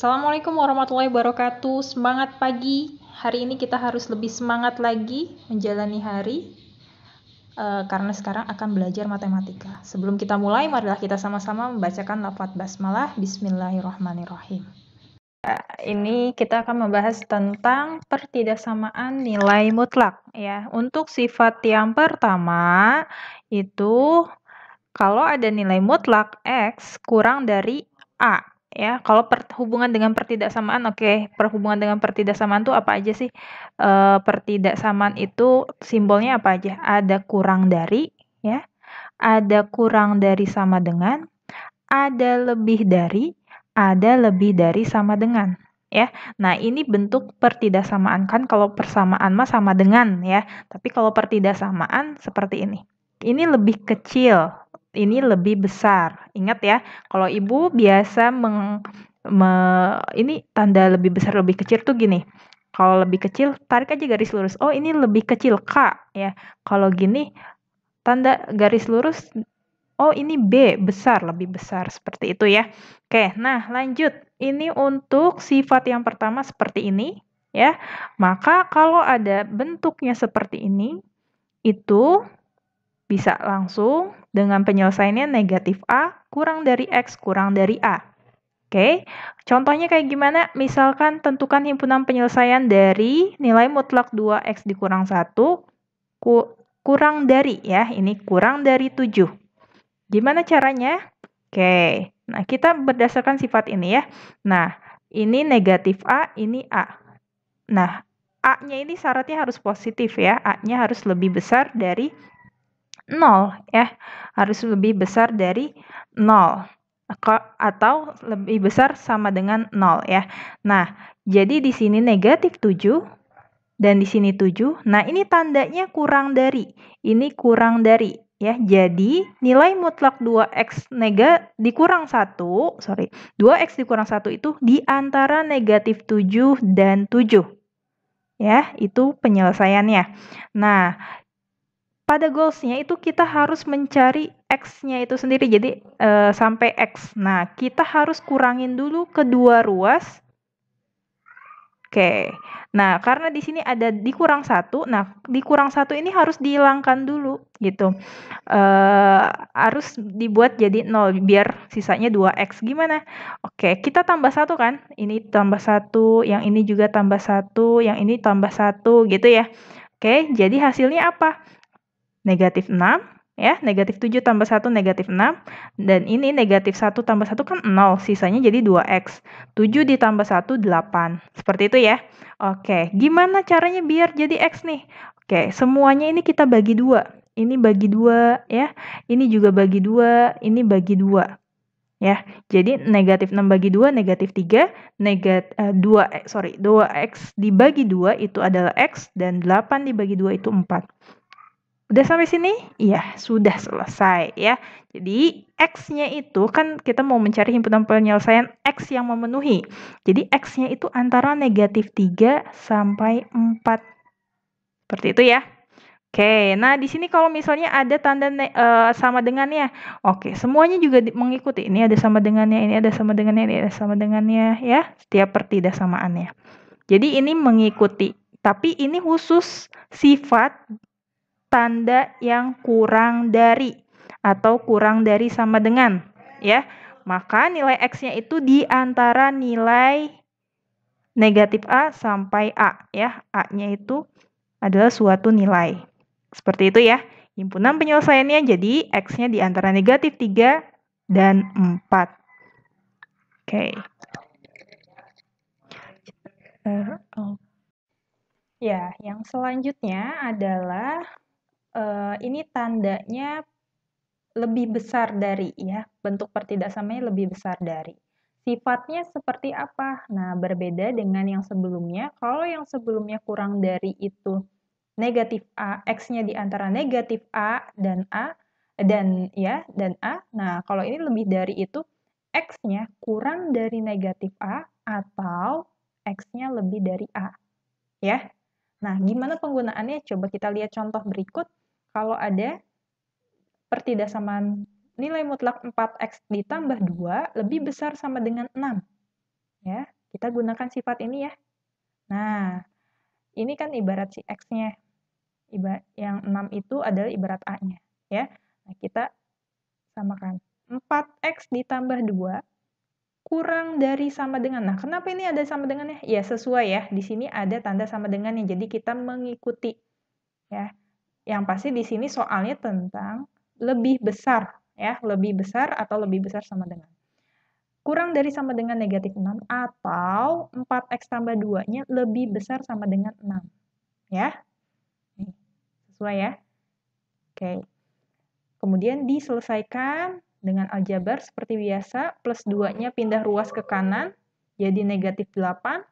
Assalamualaikum warahmatullahi wabarakatuh. Semangat pagi. Hari ini kita harus lebih semangat lagi menjalani hari karena sekarang akan belajar matematika. Sebelum kita mulai, marilah kita sama-sama membacakan lafaz basmalah. Bismillahirrahmanirrahim. Ini kita akan membahas tentang pertidaksamaan nilai mutlak ya. Untuk sifat yang pertama itu kalau ada nilai mutlak X kurang dari A ya. Kalau hubungan dengan pertidaksamaan, oke. Perhubungan dengan pertidaksamaan itu apa aja sih? Pertidaksamaan itu simbolnya apa aja? Ada kurang dari ya. Ada kurang dari sama dengan, ada lebih dari sama dengan ya. Nah, ini bentuk pertidaksamaan. Kan kalau persamaan mah sama dengan ya. Tapi kalau pertidaksamaan seperti ini. Ini lebih kecil, ini lebih besar. Ingat ya, kalau ibu biasa ini tanda lebih besar lebih kecil tuh gini. Kalau lebih kecil, tarik aja garis lurus. Oh, ini lebih kecil, K ya. Kalau gini, tanda garis lurus. Oh, ini B, besar, lebih besar. Seperti itu ya. Oke, nah lanjut. Ini untuk sifat yang pertama seperti ini ya. Maka kalau ada bentuknya seperti ini, itu bisa langsung dengan penyelesaiannya negatif A kurang dari X kurang dari A. Oke, contohnya kayak gimana? Misalkan tentukan himpunan penyelesaian dari nilai mutlak 2X dikurang 1 kurang dari ya, ini kurang dari 7. Gimana caranya? Oke, nah kita berdasarkan sifat ini ya. Nah, ini negatif A, ini A. Nah, A-nya ini syaratnya harus positif ya, A-nya harus lebih besar dari 0 ya, harus lebih besar dari 0 atau lebih besar sama dengan 0 ya. Nah, jadi di sini negatif 7 dan di sini 7. Nah, ini tandanya kurang dari. Ini kurang dari ya. Jadi, nilai mutlak 2x dikurang 1, 2x dikurang 1 itu di antara negatif 7 dan 7. Ya, itu penyelesaiannya. Nah, pada goals-nya itu kita harus mencari X-nya itu sendiri, jadi sampai X. Nah, kita harus kurangin dulu kedua ruas. Oke, nah karena di sini ada dikurang 1, nah dikurang 1 ini harus dihilangkan dulu, gitu. Harus dibuat jadi 0, biar sisanya 2X. Gimana? Oke, kita tambah 1 kan? Ini tambah 1, yang ini juga tambah 1, yang ini tambah 1, gitu ya. Oke, jadi hasilnya apa? Negatif 6 ya, negatif 7 tambah 1 negatif 6, dan ini negatif 1 tambah 1 kan 0, sisanya jadi 2x. 7 ditambah 1 8. Seperti itu ya. Oke, gimana caranya biar jadi x nih? Oke, semuanya ini kita bagi 2. Ini bagi 2 ya. Ini juga bagi 2, ini bagi 2. Ya, jadi negatif 6 bagi 2 negatif 3, 2x dibagi 2 itu adalah x, dan 8 dibagi 2 itu 4. Udah sampai sini? Iya, sudah selesai ya. Jadi, X-nya itu kan kita mau mencari himpunan penyelesaian X yang memenuhi. Jadi, X-nya itu antara negatif 3 sampai 4. Seperti itu ya. Oke, nah di sini kalau misalnya ada tanda sama dengannya. Oke, semuanya juga mengikuti. Ini ada sama dengannya, ini ada sama dengannya, ini ada sama dengannya ya. Setiap pertidaksamaannya. Jadi, ini mengikuti. Tapi ini khusus sifat tanda yang kurang dari atau kurang dari sama dengan ya. Maka nilai X-nya itu di antara nilai negatif A sampai A ya. A-nya itu adalah suatu nilai. Seperti itu ya. Himpunan penyelesaiannya jadi X-nya di antara negatif 3 dan 4. Oke. Ya, yang selanjutnya adalah ini tandanya lebih besar dari ya, bentuk pertidaksamanya lebih besar dari. Sifatnya seperti apa? Nah, berbeda dengan yang sebelumnya. Kalau yang sebelumnya kurang dari itu negatif A, X-nya di antara negatif A dan A dan A. Nah, kalau ini lebih dari itu, X-nya kurang dari negatif A atau X-nya lebih dari A. Ya. Nah, gimana penggunaannya? Coba kita lihat contoh berikut. Kalau ada pertidaksamaan nilai mutlak 4x ditambah 2 lebih besar sama dengan 6. Ya. Kita gunakan sifat ini ya. Nah, ini kan ibarat si X-nya. Yang 6 itu adalah ibarat A-nya. Ya. Nah, kita samakan. 4X ditambah 2 kurang dari sama dengan. Nah, kenapa ini ada sama dengannya? Ya, sesuai ya. Di sini ada tanda sama dengannya. Jadi kita mengikuti. Ya. Yang pasti di sini soalnya tentang lebih besar. Ya, lebih besar atau lebih besar sama dengan. Kurang dari sama dengan negatif 6 atau 4X tambah 2-nya lebih besar sama dengan 6. Ya. Nih, sesuai ya. Oke. Kemudian diselesaikan dengan aljabar seperti biasa, plus 2-nya pindah ruas ke kanan, jadi negatif 8.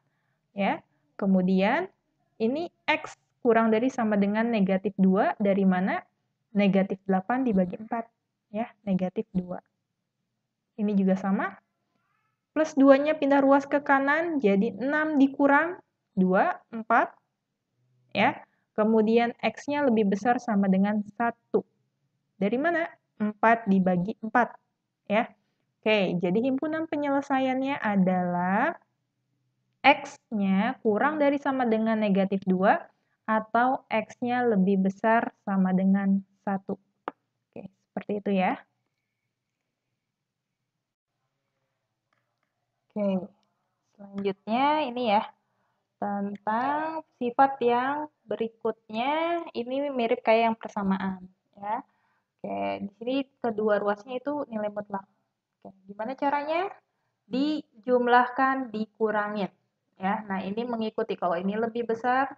Ya. Kemudian ini X kurang dari sama dengan negatif 2, dari mana? Negatif 8 dibagi 4. Ya, negatif 2. Ini juga sama. Plus 2-nya pindah ruas ke kanan, jadi 6 dikurang 2, 4. Ya. Kemudian X-nya lebih besar sama dengan 1. Dari mana? 4 dibagi 4. Ya. Oke, jadi himpunan penyelesaiannya adalah X-nya kurang dari sama dengan negatif 2 atau X-nya lebih besar sama dengan 1. Oke, seperti itu ya. Oke, selanjutnya ini ya, tentang sifat yang berikutnya, ini mirip kayak yang persamaan. Ya. Oke, di sini kedua ruasnya itu nilai mutlak. Oke, gimana caranya? Dijumlahkan, dikurangin. Ya, nah ini mengikuti. Kalau ini lebih besar,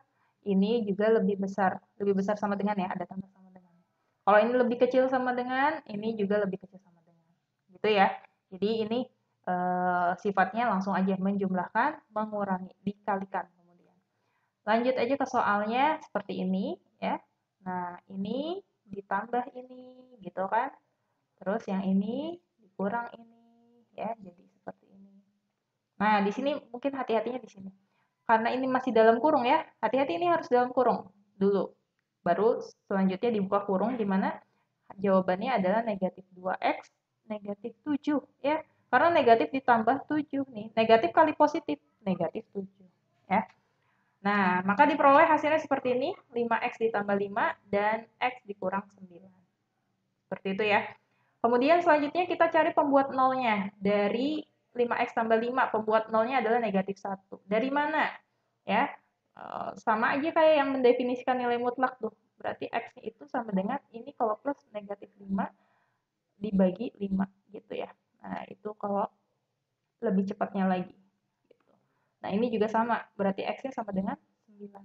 ini juga lebih besar. Lebih besar sama dengan ya, ada tanda sama dengan. Kalau ini lebih kecil sama dengan, ini juga lebih kecil sama dengan. Gitu ya. Jadi ini sifatnya langsung aja menjumlahkan, mengurangi, dikalikan kemudian. Lanjut aja ke soalnya seperti ini ya. Nah, ini ditambah ini gitu kan. Terus yang ini dikurang ini ya, jadi seperti ini. Nah, di sini mungkin hati-hatinya di sini. Karena ini masih dalam kurung ya, hati-hati ini harus dalam kurung dulu. Baru selanjutnya dibuka kurung di mana jawabannya adalah negatif 2x negatif 7 ya. Karena negatif ditambah 7 nih. Negatif kali positif, negatif 7 ya. Nah, maka diperoleh hasilnya seperti ini, 5x ditambah 5 dan x dikurang 9. Seperti itu ya. Kemudian selanjutnya kita cari pembuat nolnya. Dari 5x tambah 5, pembuat nolnya adalah negatif 1. Dari mana? Ya, sama aja kayak yang mendefinisikan nilai mutlak tuh. Berarti x-nya itu sama dengan ini kalau plus negatif 5 dibagi 5 gitu ya. Nah, itu kalau lebih cepatnya lagi. Gitu. Nah, ini juga sama. Berarti x-nya sama dengan 9.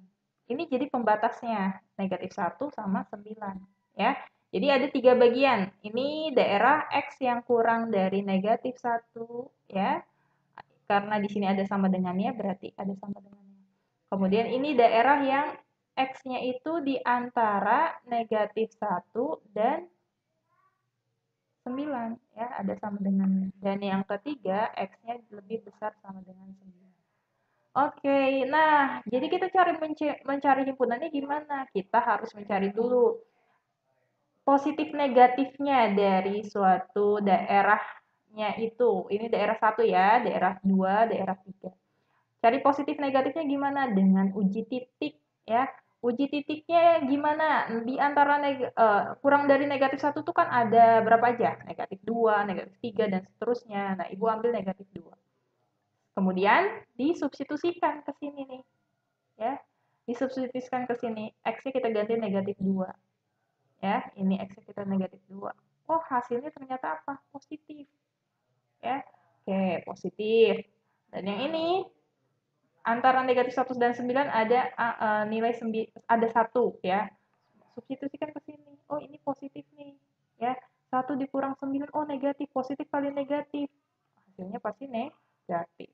Ini jadi pembatasnya. Negatif 1 sama 9. Ya. Jadi ada 3 bagian. Ini daerah X yang kurang dari negatif 1. Ya. Karena di sini ada sama dengannya, berarti ada sama dengannya. Kemudian ini daerah yang X-nya itu di antara negatif 1 dan 9. Ya, ada sama dengannya. Dan yang ketiga, X-nya lebih besar sama dengan 9. Oke, nah jadi kita mencari himpunannya gimana? Kita harus mencari dulu positif negatifnya dari suatu daerahnya itu. Ini daerah 1 ya, daerah 2, daerah 3. Cari positif negatifnya gimana? Dengan uji titik ya. Uji titiknya gimana? Di antara kurang dari negatif 1 tuh kan ada berapa aja? Negatif 2, negatif 3, dan seterusnya. Nah, Ibu ambil negatif 2. Kemudian disubstitusikan ke sini nih. Ya. Disubstitusikan ke sini. X-nya kita ganti negatif 2. Ya, ini X-nya kita negatif 2. Oh, hasilnya ternyata apa? Positif. Ya. Oke, positif. Dan yang ini antara negatif 1 dan 9 ada nilai ada 1 ya. Substitusikan ke sini. Oh, ini positif nih. Ya. 1 dikurang 9, oh negatif. Positif kali negatif. Hasilnya pasti negatif.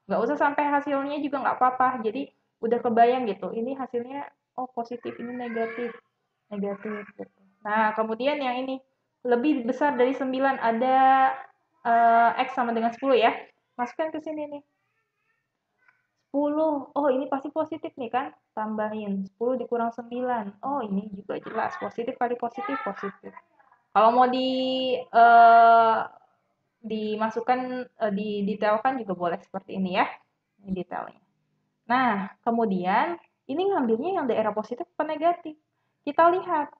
Nggak usah sampai hasilnya juga nggak apa-apa. Jadi udah kebayang gitu. Ini hasilnya oh positif, ini negatif. Negatif gitu. Nah, kemudian yang ini lebih besar dari 9 ada X sama dengan 10 ya. Masukkan ke sini nih. 10. Oh, ini pasti positif nih kan? Tambahin 10 dikurang 9. Oh, ini juga jelas positif kali positif positif. Kalau mau dimasukkan didetailkan juga boleh seperti ini ya. Ini detailnya. Nah, kemudian ini ngambilnya yang daerah positif apa negatif? Kita lihat.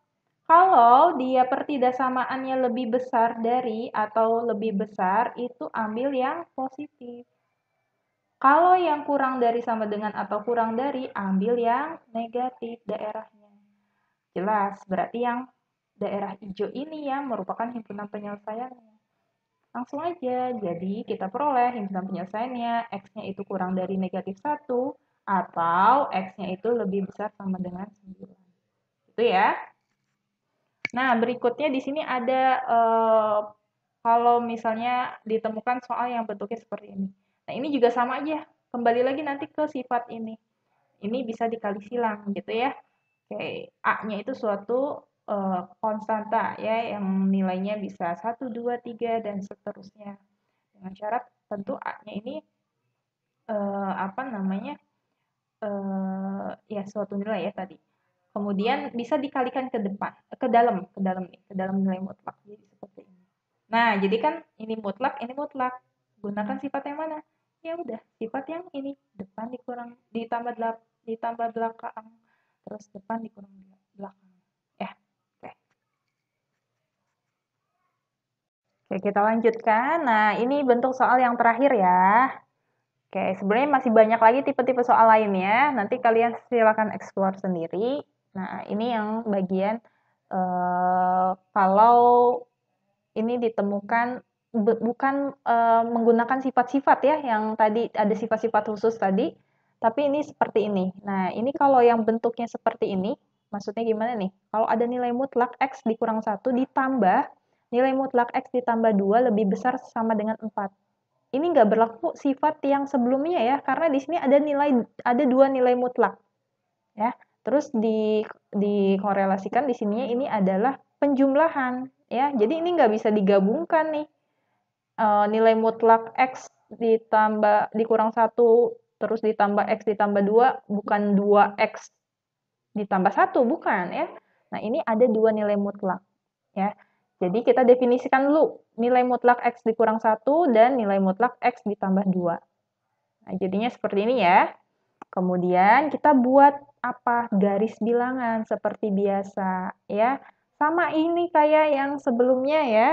Kalau dia pertidasamaannya lebih besar dari atau lebih besar, itu ambil yang positif. Kalau yang kurang dari sama dengan atau kurang dari, ambil yang negatif daerahnya. Jelas, berarti yang daerah hijau ini yang merupakan himpunan penyelesaiannya. Langsung aja, jadi kita peroleh himpunan penyelesaiannya, X-nya itu kurang dari negatif 1, atau X-nya itu lebih besar sama dengan 9. Itu ya. Nah, berikutnya di sini ada kalau misalnya ditemukan soal yang bentuknya seperti ini. Nah, ini juga sama aja. Kembali lagi nanti ke sifat ini. Ini bisa dikali silang gitu ya. Oke, A-nya itu suatu konstanta ya yang nilainya bisa 1, 2, 3 dan seterusnya. Dengan syarat tentu A-nya ini apa namanya? Ya suatu nilai ya tadi. Kemudian bisa dikalikan ke depan, ke dalam nilai mutlak. Jadi seperti ini. Nah, jadi kan ini mutlak, ini mutlak. Gunakan sifat yang mana? Ya udah, sifat yang ini depan dikurang ditambah ditambah belakang, terus depan dikurang belakang. Ya, oke. Oke, kita lanjutkan. Nah, ini bentuk soal yang terakhir ya. Oke, sebenarnya masih banyak lagi tipe-tipe soal lainnya. Nanti kalian silakan explore sendiri. Nah, ini yang bagian kalau ini ditemukan bukan menggunakan sifat-sifat ya, yang tadi ada sifat-sifat khusus tadi, tapi ini seperti ini. Nah, ini kalau yang bentuknya seperti ini, maksudnya gimana nih? Kalau ada nilai mutlak X dikurang 1 ditambah nilai mutlak X ditambah 2 lebih besar sama dengan 4. Ini nggak berlaku sifat yang sebelumnya ya, karena di sini ada dua nilai mutlak ya. Terus dikorelasikan di sininya ini adalah penjumlahan ya. Jadi ini nggak bisa digabungkan nih. Nilai mutlak X ditambah dikurang 1 terus ditambah X ditambah 2 bukan 2X ditambah 1 bukan ya. Nah, ini ada dua nilai mutlak ya. Jadi kita definisikan dulu nilai mutlak X dikurang 1 dan nilai mutlak X ditambah 2. Nah, jadinya seperti ini ya. Kemudian kita buat apa? Garis bilangan seperti biasa ya. Sama ini kayak yang sebelumnya ya.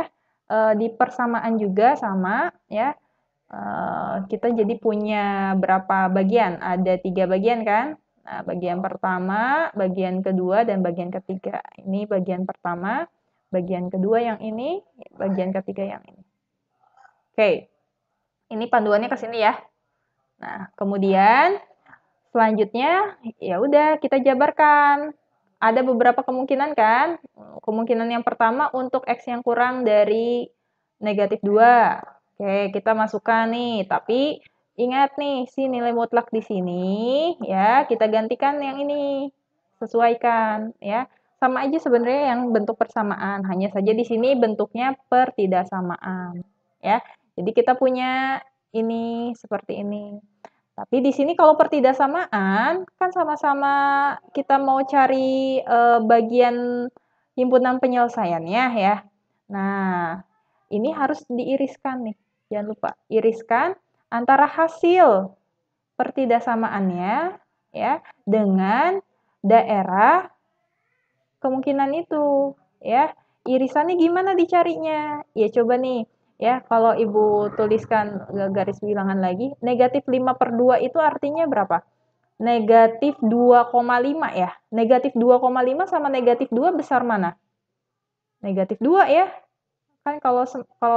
Di persamaan juga sama ya. Kita jadi punya berapa bagian? Ada 3 bagian kan? Nah, bagian pertama, bagian kedua, dan bagian ketiga. Ini bagian pertama, bagian kedua yang ini, bagian ketiga yang ini. Oke, ini panduannya ke sini ya. Nah, kemudian selanjutnya ya udah kita jabarkan. Ada beberapa kemungkinan kan? Kemungkinan yang pertama untuk X yang kurang dari negatif 2. Oke, kita masukkan nih, tapi ingat nih si nilai mutlak di sini ya, kita gantikan yang ini. Sesuaikan ya. Sama aja sebenarnya yang bentuk persamaan, hanya saja di sini bentuknya pertidaksamaan ya. Jadi kita punya ini seperti ini. Tapi di sini kalau pertidaksamaan kan sama-sama kita mau cari bagian himpunan penyelesaiannya ya. Nah, ini harus diiriskan nih. Jangan lupa iriskan antara hasil pertidaksamaannya ya dengan daerah kemungkinan itu ya. Irisannya gimana dicarinya? Ya coba nih ya, kalau Ibu tuliskan garis bilangan lagi, negatif 5/2 itu artinya berapa? Negatif 2,5 ya. Negatif 2,5 sama negatif 2 besar mana? Negatif 2 ya. Kan kalau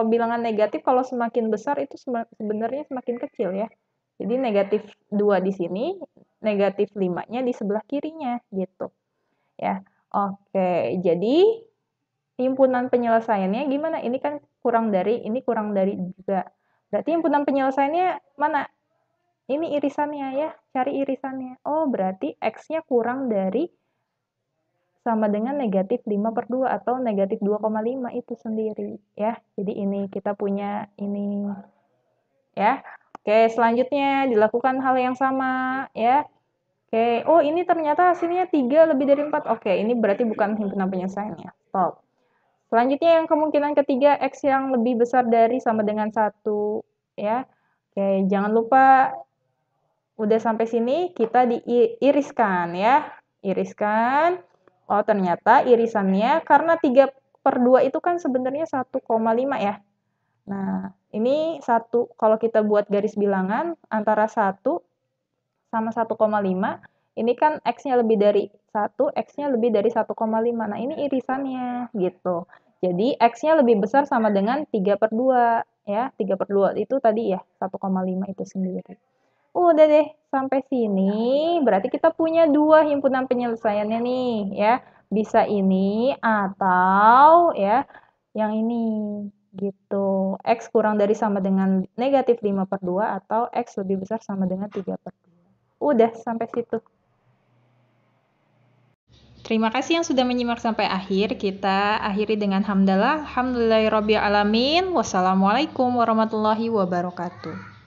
bilangan negatif kalau semakin besar itu sebenarnya semakin kecil ya. Jadi negatif 2 di sini, negatif 5-nya di sebelah kirinya gitu. Ya. Oke, jadi himpunan penyelesaiannya gimana? Ini kan kurang dari, ini kurang dari juga. Berarti himpunan penyelesaiannya mana? Ini irisannya ya, cari irisannya. Oh, berarti X-nya kurang dari sama dengan negatif 5/2 atau negatif 2,5 itu sendiri ya. Jadi ini kita punya ini ya. Oke, selanjutnya dilakukan hal yang sama ya. Oke, oh ini ternyata hasilnya 3 lebih dari 4. Oke, ini berarti bukan himpunan penyelesaiannya. Stop. Selanjutnya yang kemungkinan ketiga, X yang lebih besar dari sama dengan 1 ya. Oke, jangan lupa Udah sampai sini kita diiriskan ya. Iriskan. Oh, ternyata irisannya karena 3/2 itu kan sebenarnya 1,5 ya. Nah, ini 1 kalau kita buat garis bilangan antara 1 sama 1,5, ini kan X-nya lebih dari 1, X-nya lebih dari 1,5. Nah, ini irisannya gitu. Jadi, X-nya lebih besar sama dengan 3/2 ya. 3/2 itu tadi ya, 1,5 itu sendiri. Udah deh, sampai sini berarti kita punya 2 himpunan penyelesaiannya nih ya. Bisa ini atau ya yang ini gitu. X kurang dari sama dengan negatif 5/2 atau X lebih besar sama dengan 3/2. Udah sampai situ. Terima kasih yang sudah menyimak sampai akhir. Kita akhiri dengan hamdalah. Alhamdulillahirabbil alamin. Wassalamualaikum warahmatullahi wabarakatuh.